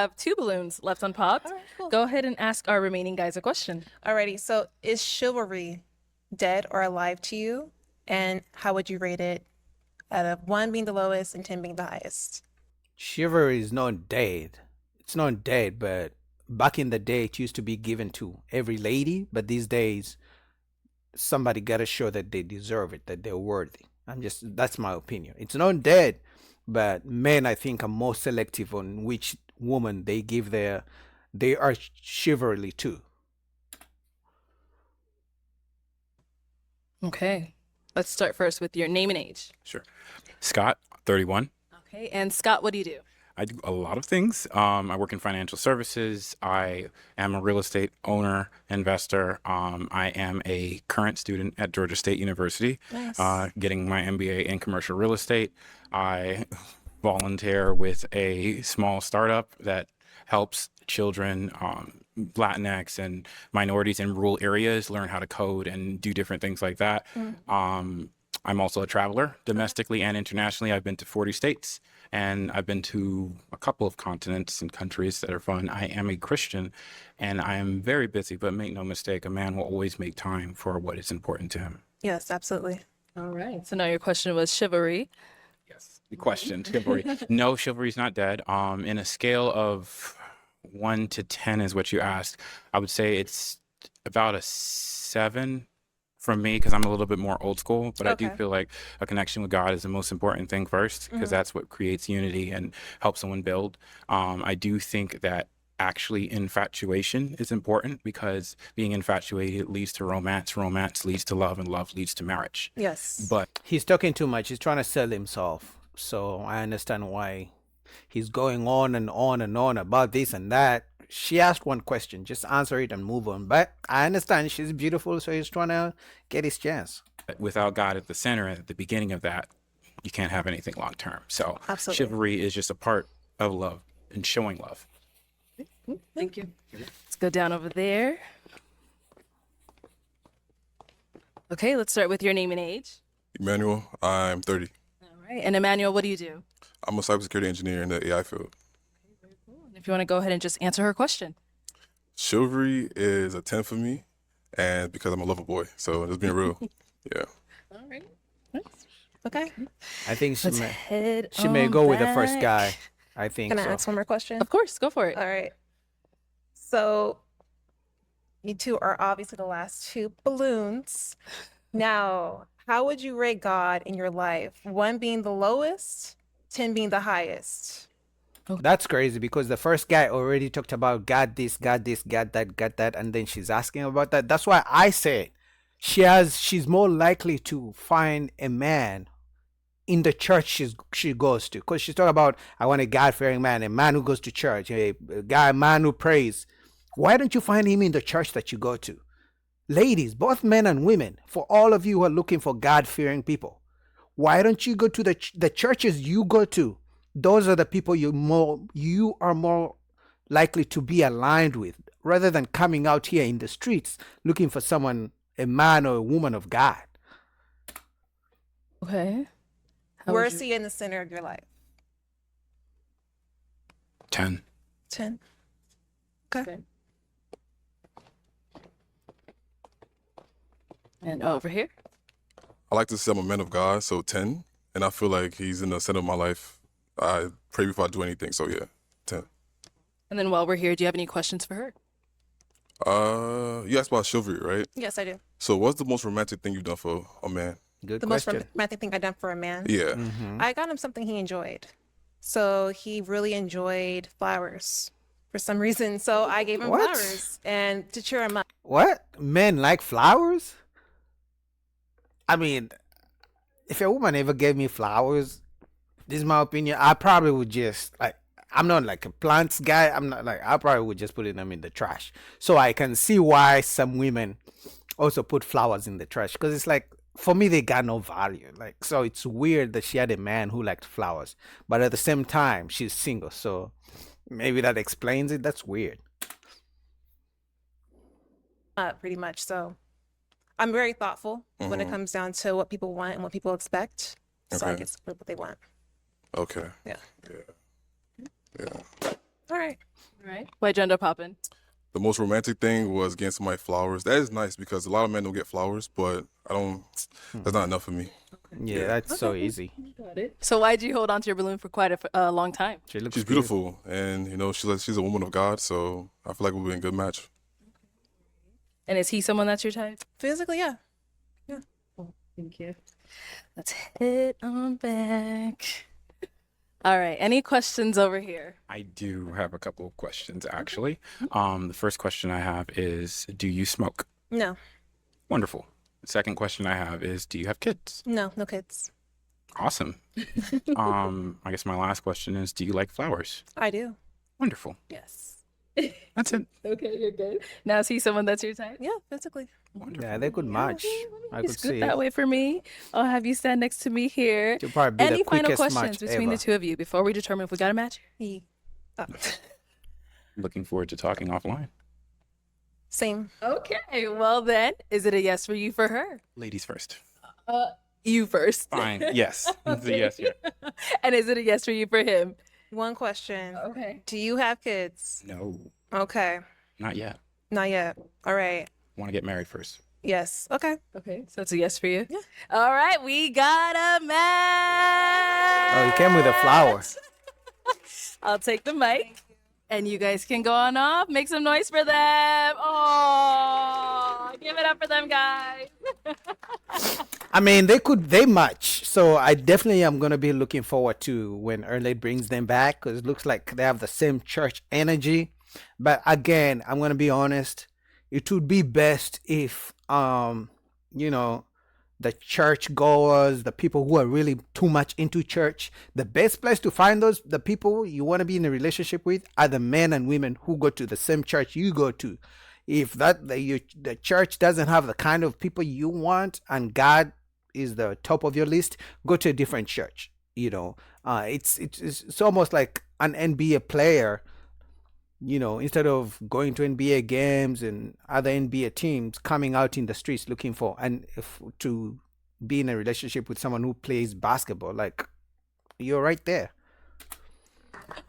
Have two balloons left unpopped. All right, cool. Go ahead and ask our remaining guys a question. Alrighty, so is chivalry dead or alive to you? And how would you rate it out of 1 being the lowest and 10 being the highest? Chivalry is not dead. It's not dead, but back in the day, it used to be given to every lady. But these days, somebody got to show that they deserve it, that they're worthy. That's my opinion. It's not dead, but men, I think, are more selective on which woman they are chivalry to. Okay. Let's start first with your name and age. Sure. Scott, 31. Okay. And Scott, what do you do? I do a lot of things. I work in financial services. I am a real estate owner, investor. I am a current student at Georgia State University, Nice. getting my MBA in commercial real estate. I volunteer with a small startup that helps children, Latinx and minorities in rural areas learn how to code and do different things like that. I'm also a traveler domestically and internationally. I've been to 40 states and I've been to a couple of continents and countries that are fun. I am a Christian and I am very busy, but make no mistake, a man will always make time for what is important to him. Yes, absolutely. All right. So now your question was chivalry. Yes. The question, chivalry. No, chivalry is not dead. In a scale of 1 to 10 is what you asked. I would say it's about a 7 from me because I'm a little bit more old school, but I do Okay. feel like a connection with God is the most important thing first because that's what creates unity and helps someone build. I do think that actually infatuation is important because being infatuated leads to romance, romance leads to love, and love leads to marriage. Yes. But He's talking too much. He's trying to sell himself. So I understand why he's going on and on and on about this and that. She asked one question, just answer it and move on. But I understand she's beautiful, so he's trying to get his chance. without God at the center, at the beginning of that, you can't have anything long term. So Absolutely. chivalry is just a part of love and showing love. Thank you. Let's go down over there. Okay, let's start with your name and age. Emmanuel, I'm 30. All right. And Emmanuel, what do you do? I'm a cybersecurity engineer in the AI field. If you want to go ahead and just answer her question. Chivalry is a 10 for me, and because I'm a lover boy, so just being real. Yeah. All right. Okay. I think she Let's may, head she may on go with the first back. guy. I think Can I so. ask one more question? Of course, go for it. All right. So you two are obviously the last two balloons. Now, how would you rate God in your life? 1 being the lowest, 10 being the highest. That's crazy because the first guy already talked about God this, God that, and then she's asking about that. That's why I said she's more likely to find a man in the church she goes to, because she's talking about, I want a God-fearing man, a man who goes to church, a man who prays. Why don't you find him in the church that you go to? Ladies, both men and women, for all of you who are looking for God-fearing people, why don't you go to the churches you go to? Those are the people you are more likely to be aligned with, rather than coming out here in the streets looking for someone, a man or a woman of God. Okay. How Where would is you- he in the center of your life? 10. 10. Okay. And over here. I like to say I'm a man of God, so 10, and I feel like he's in the center of my life. I pray before I do anything, so yeah, 10. And then while we're here, do you have any questions for her? You asked about chivalry, right? Yes, I do. So what's the most romantic thing you've done for a man? Good The most question. romantic thing I've done for a man. Yeah. I got him something he enjoyed. So he really enjoyed flowers for some reason. So I gave him What? flowers and to cheer him up. What? Men like flowers? I mean, if a woman ever gave me flowers, this is my opinion, I probably would just, like, I'm not like a plants guy. I probably would just put them in the trash. So I can see why some women also put flowers in the trash, because it's like, for me, they got no value. Like, so it's weird that she had a man who liked flowers, but at the same time, she's single. So maybe that explains it. That's weird. Pretty much. So I'm very thoughtful when it Mhm. comes down to what people want and what people expect. So I Okay. get to put what they want. Okay. Yeah. Yeah. All right. Right. Why'd you end up popping? The most romantic thing was getting somebody flowers. That is nice because a lot of men don't get flowers, but I don't. That's not enough for me. Yeah, that's so easy. Got it. So why'd you hold on to your balloon for quite a long time? She looks She's beautiful, and she's a woman of God, so I feel like we'll be a good match. And is he someone that's your type? Physically, yeah. Thank you. Let's hit on back. All right. Any questions over here? I do have a couple of questions actually. The first question I have is, do you smoke? No, Wonderful. The second question I have is, do you have kids? no kids. Awesome. I guess my last question is, do you like flowers? I do. Wonderful. Yes. That's it. Okay, you're good. Now is he someone that's your type? Yeah, physically. Wonderful. Yeah, they could match. I could Scoot see that it. way for me. I'll have you stand next to me here. She'll probably be Any the final quickest questions match between ever. the two of you before we determine if we got a match? He, Looking forward to talking offline. same. Okay. Well then, is it a yes for you for her? Ladies first. You first. Fine. Yes. It's a yes. Yeah. And is it a yes for you for him? One question. Okay. Do you have kids? No, Okay. not yet. Not yet. All right. Want to get married first. Yes. Okay. Okay. So it's a yes for you? Yeah. All right. We got a match. Oh, he came with a flower. I'll take the mic. And you guys can go on off. Make some noise for them. Oh, give it up for them, guys. I mean, they match. So I definitely am going to be looking forward to when Early brings them back because it looks like they have the same church energy. But again, I'm going to be honest. It would be best if, the church goers, the people who are really too much into church, the best place to find the people you want to be in a relationship with are the men and women who go to the same church you go to. If the church doesn't have the kind of people you want and God is the top of your list, go to a different church. It's almost like an NBA player. Instead of going to NBA games and other NBA teams coming out in the streets looking for to be in a relationship with someone who plays basketball, like you're right there.